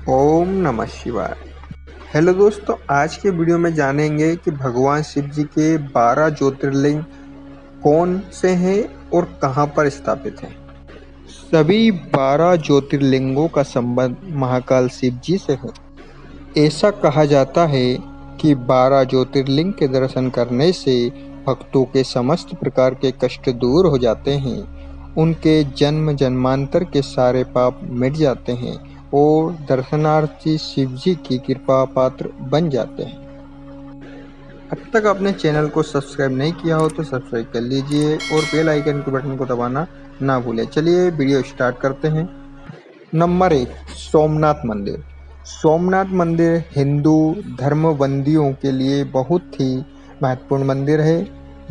ओम नमः शिवाय। हेलो दोस्तों, आज के वीडियो में जानेंगे कि भगवान शिव जी के 12 ज्योतिर्लिंग कौन से हैं और कहां पर स्थापित हैं। सभी 12 ज्योतिर्लिंगों का संबंध महाकाल शिव जी से है। ऐसा कहा जाता है कि 12 ज्योतिर्लिंग के दर्शन करने से भक्तों के समस्त प्रकार के कष्ट दूर हो जाते हैं, उनके जन्म जन्मांतर के सारे पाप मिट जाते हैं और दर्शनार्थी शिव जी की कृपा पात्र बन जाते हैं। अब तक आपने चैनल को सब्सक्राइब नहीं किया हो तो सब्सक्राइब कर लीजिए और बेल आइकन के बटन को दबाना ना भूलें। चलिए वीडियो स्टार्ट करते हैं। नंबर 1, सोमनाथ मंदिर। सोमनाथ मंदिर हिंदू धर्मबंदियों के लिए बहुत ही महत्वपूर्ण मंदिर है।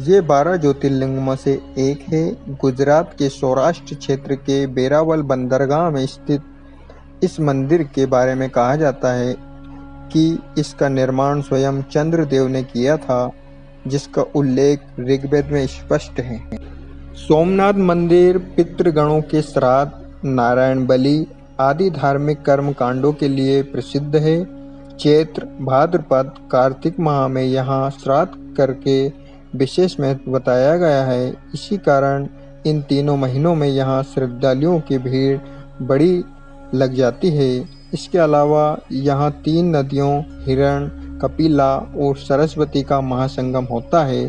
ये 12 ज्योतिर्लिंगों में से एक है। गुजरात के सौराष्ट्र क्षेत्र के वेरावल बंदरगाह में स्थित इस मंदिर के बारे में कहा जाता है कि इसका निर्माण स्वयं चंद्रदेव ने किया था, जिसका उल्लेख ऋग्वेद में स्पष्ट है। सोमनाथ मंदिर पितृगणों के श्राद्ध, नारायण बलि आदि धार्मिक कर्म कांडों के लिए प्रसिद्ध है। चैत्र, भाद्रपद, कार्तिक माह में यहाँ श्राद्ध करके विशेष महत्व बताया गया है। इसी कारण इन तीनों महीनों में यहाँ श्रद्धालुओं की भीड़ बड़ी लग जाती है। इसके अलावा यहाँ 3 नदियों हिरण, कपिला और सरस्वती का महासंगम होता है।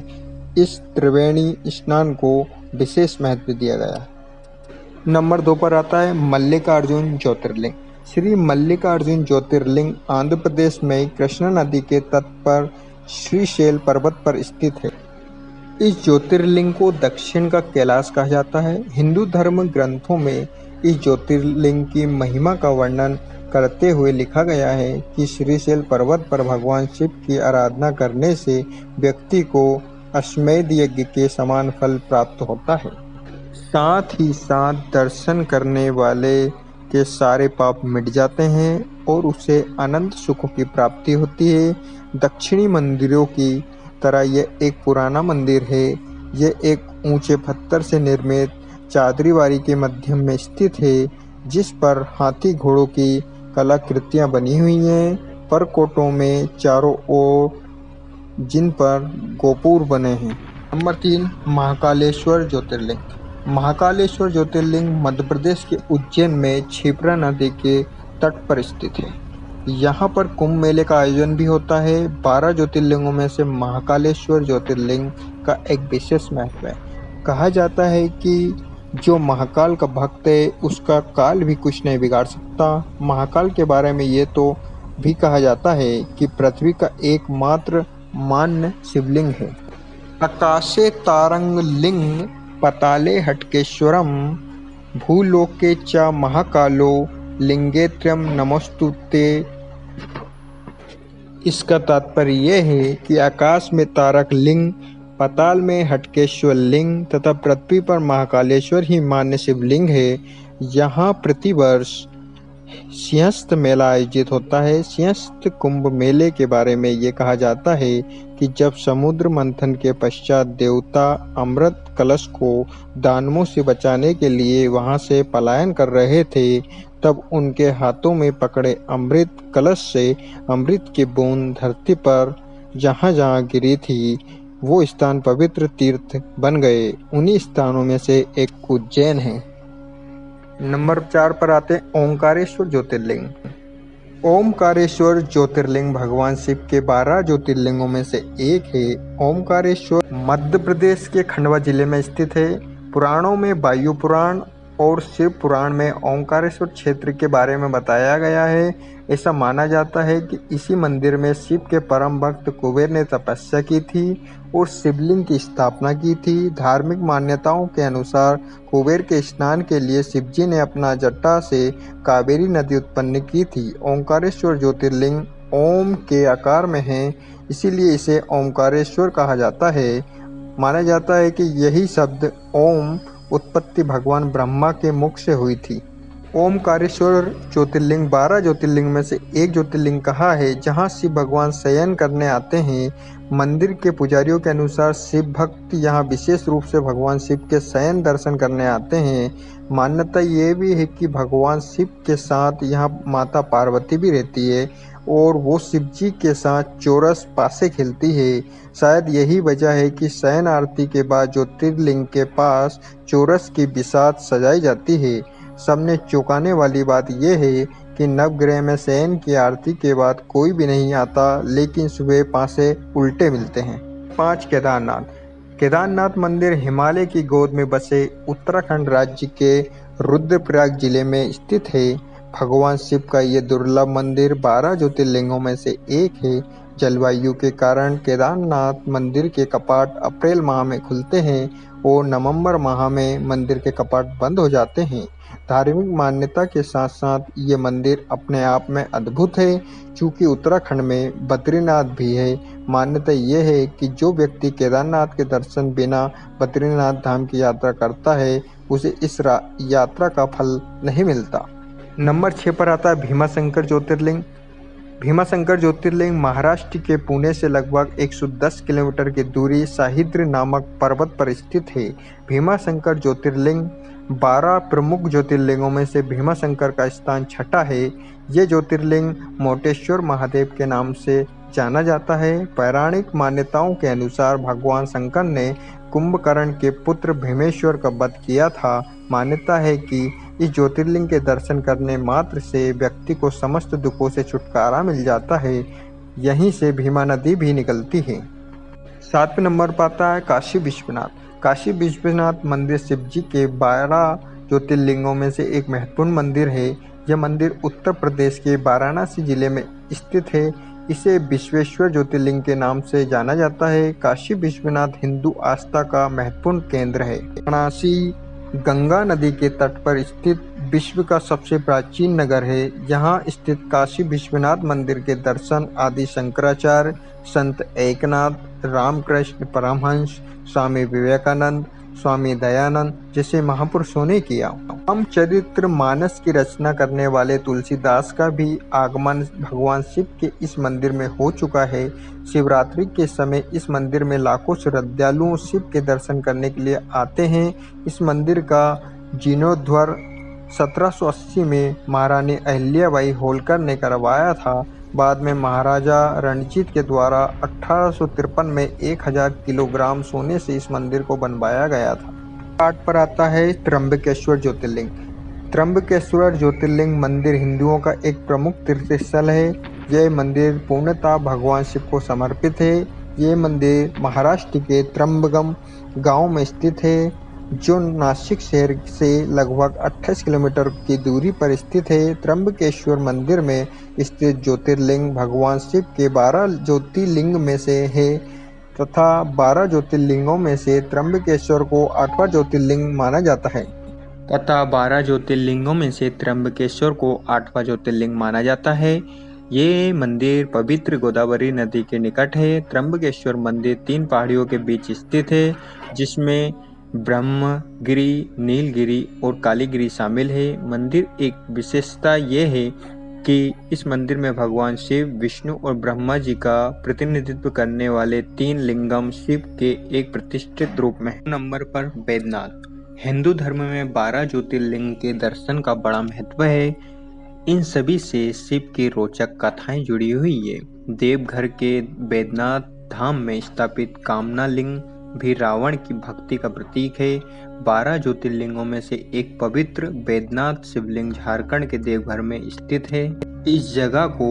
इस त्रिवेणी स्नान को विशेष महत्व दिया गया है। नंबर 2 पर आता है मल्लिकार्जुन ज्योतिर्लिंग। श्री मल्लिकार्जुन ज्योतिर्लिंग आंध्र प्रदेश में कृष्णा नदी के तट पर श्रीशैल पर्वत पर स्थित है। इस ज्योतिर्लिंग को दक्षिण का कैलाश कहा जाता है। हिंदू धर्म ग्रंथों में इस ज्योतिर्लिंग की महिमा का वर्णन करते हुए लिखा गया है कि श्रीशैल पर्वत पर भगवान शिव की आराधना करने से व्यक्ति को अश्वमेध यज्ञ के समान फल प्राप्त होता है। साथ ही साथ दर्शन करने वाले के सारे पाप मिट जाते हैं और उसे अनंत सुखों की प्राप्ति होती है। दक्षिणी मंदिरों की तरह यह एक पुराना मंदिर है। यह एक ऊंचे पत्थर से निर्मित चादरीवारी के मध्यम में स्थित है, जिस पर हाथी घोड़ों की कलाकृतियां बनी हुई हैं। परकोटों में चारों ओर जिन पर गोपुर बने हैं। नंबर 3, महाकालेश्वर ज्योतिर्लिंग। महाकालेश्वर ज्योतिर्लिंग मध्य प्रदेश के उज्जैन में क्षिप्रा नदी के तट पर स्थित है। यहाँ पर कुंभ मेले का आयोजन भी होता है। 12 ज्योतिर्लिंगों में से महाकालेश्वर ज्योतिर्लिंग का एक विशेष महत्व है। कहा जाता है कि जो महाकाल का भक्त है उसका काल भी कुछ नहीं बिगाड़ सकता। महाकाल के बारे में ये तो भी कहा जाता है कि पृथ्वी का एकमात्र मान्य शिवलिंग है। आकाशे तारंग लिंग पताले हटकेश्वरम भूलोके च महाकालो लिंगेत्रयम नमोस्तुते। इसका तात्पर्य यह है कि आकाश में तारक लिंग, पाताल में हटकेश्वर लिंग तथा पृथ्वी पर महाकालेश्वर ही मान्य शिवलिंग है। यहाँ प्रतिवर्ष सिंहस्थ मेला आयोजित होता है। सिंहस्थ कुंभ मेले के बारे में ये कहा जाता है कि जब समुद्र मंथन के पश्चात देवता अमृत कलश को दानवों से बचाने के लिए वहां से पलायन कर रहे थे, तब उनके हाथों में पकड़े अमृत कलश से अमृत की बूंद धरती पर जहाँ जहाँ गिरी थी वो स्थान पवित्र तीर्थ बन गए। उन्हीं स्थानों में से एक उज्जैन है। नंबर 4 पर आते हैं ओंकारेश्वर ज्योतिर्लिंग। ओमकारेश्वर ज्योतिर्लिंग भगवान शिव के 12 ज्योतिर्लिंगों में से एक है। ओमकारेश्वर मध्य प्रदेश के खंडवा जिले में स्थित है। पुराणों में वायु पुराण और शिव पुराण में ओंकारेश्वर क्षेत्र के बारे में बताया गया है। ऐसा माना जाता है कि इसी मंदिर में शिव के परम भक्त कुबेर ने तपस्या की थी और शिवलिंग की स्थापना की थी। धार्मिक मान्यताओं के अनुसार कुबेर के स्नान के लिए शिवजी ने अपना जटा से कावेरी नदी उत्पन्न की थी। ओंकारेश्वर ज्योतिर्लिंग ओम के आकार में है, इसीलिए इसे ओंकारेश्वर कहा जाता है। माना जाता है कि यही शब्द ओम उत्पत्ति भगवान ब्रह्मा के मुख से हुई थी। ओमकारेश्वर ज्योतिर्लिंग 12 ज्योतिर्लिंग में से एक ज्योतिर्लिंग कहा है, जहां शिव भगवान शयन करने आते हैं। मंदिर के पुजारियों के अनुसार शिव भक्त यहाँ विशेष रूप से भगवान शिव के शयन दर्शन करने आते हैं। मान्यता ये भी है कि भगवान शिव के साथ यहाँ माता पार्वती भी रहती है और वो शिव जी के साथ चौरस पासे खेलती है। शायद यही वजह है कि शयन आरती के बाद ज्योतिर्लिंग के पास चौरस की बिसात सजाई जाती है। सबने चौंकाने वाली बात यह है कि नवग्रह में शयन की आरती के बाद कोई भी नहीं आता, लेकिन सुबह पासे उल्टे मिलते हैं। 5 केदारनाथ। केदारनाथ मंदिर हिमालय की गोद में बसे उत्तराखंड राज्य के रुद्रप्रयाग जिले में स्थित है। भगवान शिव का ये दुर्लभ मंदिर 12 ज्योतिर्लिंगों में से एक है। जलवायु के कारण केदारनाथ मंदिर के कपाट अप्रैल माह में खुलते हैं और नवंबर माह में मंदिर के कपाट बंद हो जाते हैं। धार्मिक मान्यता के साथ साथ ये मंदिर अपने आप में अद्भुत है। चूँकि उत्तराखंड में बद्रीनाथ भी है, मान्यता यह है कि जो व्यक्ति केदारनाथ के दर्शन बिना बद्रीनाथ धाम की यात्रा करता है, उसे इस यात्रा का फल नहीं मिलता। नंबर 6 पर आता है भीमाशंकर ज्योतिर्लिंग। भीमाशंकर ज्योतिर्लिंग महाराष्ट्र के पुणे से लगभग 110 किलोमीटर की दूरी साहिद्री नामक पर्वत पर स्थित है। भीमाशंकर ज्योतिर्लिंग 12 प्रमुख ज्योतिर्लिंगों में से भीमाशंकर का स्थान छठा है। ये ज्योतिर्लिंग मोटेश्वर महादेव के नाम से जाना जाता है। पौराणिक मान्यताओं के अनुसार भगवान शंकर ने कुंभकर्ण के पुत्र भीमेश्वर का वध किया था। मान्यता है कि इस ज्योतिर्लिंग के दर्शन करने मात्र से व्यक्ति को समस्त दुखों से छुटकारा मिल जाता है। यहीं से भीमा नदी भी निकलती है। 7वें नंबर पर आता है काशी विश्वनाथ। काशी विश्वनाथ मंदिर शिव जी के 12 ज्योतिर्लिंगों में से एक महत्वपूर्ण मंदिर है। यह मंदिर उत्तर प्रदेश के वाराणसी जिले में स्थित है। इसे विश्वेश्वर ज्योतिर्लिंग के नाम से जाना जाता है। काशी विश्वनाथ हिंदू आस्था का महत्वपूर्ण केंद्र है। वाराणसी गंगा नदी के तट पर स्थित विश्व का सबसे प्राचीन नगर है। यहाँ स्थित काशी विश्वनाथ मंदिर के दर्शन आदि शंकराचार्य, संत एकनाथ, रामकृष्ण परमहंस, स्वामी विवेकानंद, स्वामी दयानंद जैसे महापुरुषों ने किया। रामचरितमानस की रचना करने वाले तुलसीदास का भी आगमन भगवान शिव के इस मंदिर में हो चुका है। शिवरात्रि के समय इस मंदिर में लाखों श्रद्धालु शिव के दर्शन करने के लिए आते हैं। इस मंदिर का जीर्णोद्धार 1780 में महारानी अहिल्याबाई होलकर ने करवाया था। बाद में महाराजा रणजीत के द्वारा 1853 में 1000 किलोग्राम सोने से इस मंदिर को बनवाया गया था। 8 पर आता है त्र्यंबकेश्वर ज्योतिर्लिंग। त्र्यंबकेश्वर ज्योतिर्लिंग मंदिर हिंदुओं का एक प्रमुख तीर्थ स्थल है। यह मंदिर पूर्णतः भगवान शिव को समर्पित है। यह मंदिर महाराष्ट्र के त्र्यंबकम गांव में स्थित है, जो नासिक शहर से लगभग 28 किलोमीटर की दूरी पर स्थित है। त्र्यंबकेश्वर मंदिर में स्थित ज्योतिर्लिंग भगवान शिव के 12 ज्योतिर्लिंग में से है तथा 12 ज्योतिर्लिंगों में से त्र्यंबकेश्वर को 8वां ज्योतिर्लिंग माना जाता है। ये मंदिर पवित्र गोदावरी नदी के निकट है। त्र्यंबकेश्वर मंदिर 3 पहाड़ियों के बीच स्थित है, जिसमें ब्रह्मगिरी, नीलगिरी और कालीगिरी शामिल है। मंदिर एक विशेषता यह है कि इस मंदिर में भगवान शिव, विष्णु और ब्रह्मा जी का प्रतिनिधित्व करने वाले 3 लिंगम शिव के एक प्रतिष्ठित रूप में है। नंबर पर बैद्यनाथ। हिंदू धर्म में 12 ज्योतिर्लिंग के दर्शन का बड़ा महत्व है। इन सभी से शिव की रोचक कथाएं जुड़ी हुई है। देवघर के बैद्यनाथ धाम में स्थापित कामना लिंग भी रावण की भक्ति का प्रतीक है। 12 ज्योतिर्लिंगों में से एक पवित्र बैद्यनाथ शिवलिंग झारखंड के देवघर में स्थित है। इस जगह को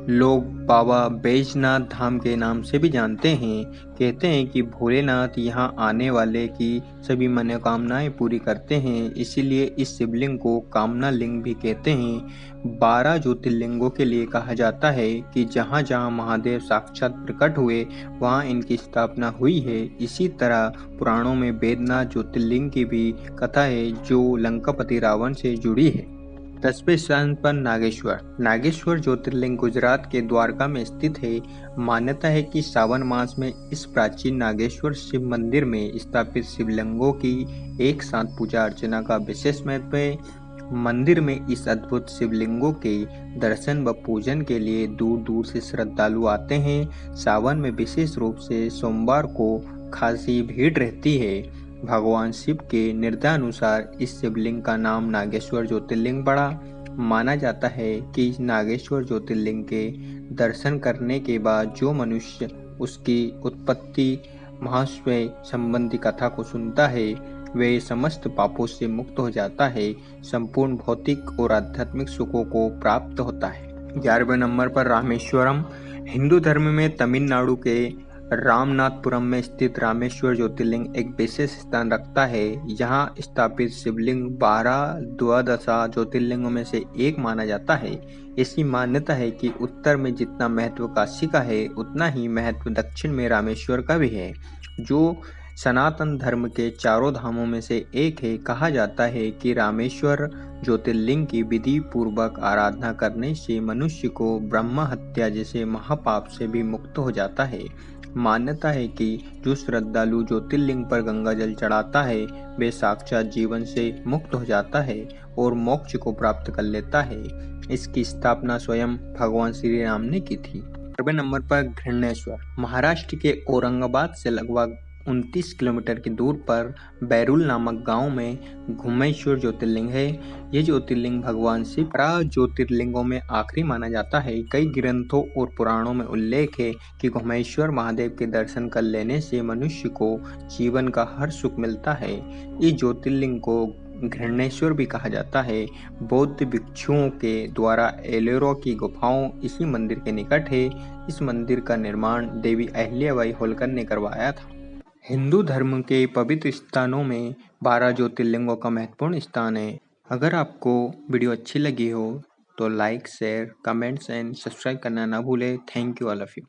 लोग बाबा बैजनाथ धाम के नाम से भी जानते हैं। कहते हैं कि भोलेनाथ यहाँ आने वाले की सभी मनोकामनाएं पूरी करते हैं, इसीलिए इस शिवलिंग को कामना लिंग भी कहते हैं। 12 ज्योतिर्लिंगों के लिए कहा जाता है कि जहाँ जहाँ महादेव साक्षात प्रकट हुए वहाँ इनकी स्थापना हुई है। इसी तरह पुराणों में बैद्यनाथ ज्योतिर्लिंग की भी कथा है, जो लंकापति रावण से जुड़ी है। 10वें स्थान पर नागेश्वर। नागेश्वर ज्योतिर्लिंग गुजरात के द्वारका में स्थित है। मान्यता है कि सावन मास में इस प्राचीन नागेश्वर शिव मंदिर में स्थापित शिवलिंगों की एक साथ पूजा अर्चना का विशेष महत्व है। मंदिर में इस अद्भुत शिवलिंगों के दर्शन व पूजन के लिए दूर दूर से श्रद्धालु आते हैं। सावन में विशेष रूप से सोमवार को खासी भीड़ रहती है। भगवान शिव के निर्देशानुसार इस शिवलिंग का नाम नागेश्वर ज्योतिर्लिंग पड़ा। माना जाता है कि नागेश्वर ज्योतिर्लिंग के दर्शन करने के बाद जो मनुष्य उसकी उत्पत्ति महाश्वेय संबंधी कथा को सुनता है वे समस्त पापों से मुक्त हो जाता है, संपूर्ण भौतिक और आध्यात्मिक सुखों को प्राप्त होता है। 11वें नंबर पर रामेश्वरम। हिंदू धर्म में तमिलनाडु के रामनाथपुरम में स्थित रामेश्वर ज्योतिर्लिंग एक विशेष स्थान रखता है। यहाँ स्थापित शिवलिंग 12 द्वादशा ज्योतिर्लिंगों में से एक माना जाता है। ऐसी मान्यता है कि उत्तर में जितना महत्व काशी का है उतना ही महत्व दक्षिण में रामेश्वर का भी है, जो सनातन धर्म के चारों धामों में से एक है। कहा जाता है कि रामेश्वर ज्योतिर्लिंग की विधि पूर्वक आराधना करने से मनुष्य को ब्रह्म हत्या जैसे महापाप से भी मुक्त हो जाता है। मान्यता है कि जो श्रद्धालु ज्योतिर्लिंग पर गंगा जल चढ़ाता है वे साक्षात जीवन से मुक्त हो जाता है और मोक्ष को प्राप्त कर लेता है। इसकी स्थापना स्वयं भगवान श्री राम ने की थी। 12वें नंबर पर घृणेश्वर। महाराष्ट्र के औरंगाबाद से लगभग 29 किलोमीटर की दूर पर बैरुल नामक गांव में घुमेश्वर ज्योतिर्लिंग है। ये ज्योतिर्लिंग भगवान शिव 12 ज्योतिर्लिंगों में आखिरी माना जाता है। कई ग्रंथों और पुराणों में उल्लेख है कि घुमेश्वर महादेव के दर्शन कर लेने से मनुष्य को जीवन का हर सुख मिलता है। इस ज्योतिर्लिंग को घृणेश्वर भी कहा जाता है। बौद्ध भिक्षुओं के द्वारा एलोरा की गुफाओं इसी मंदिर के निकट है। इस मंदिर का निर्माण देवी अहिल्याबाई होलकर ने करवाया था। हिंदू धर्म के पवित्र स्थानों में 12 ज्योतिर्लिंगों का महत्वपूर्ण स्थान है। अगर आपको वीडियो अच्छी लगी हो तो like, share, comments and subscribe करना ना भूलें। Thank you all of you.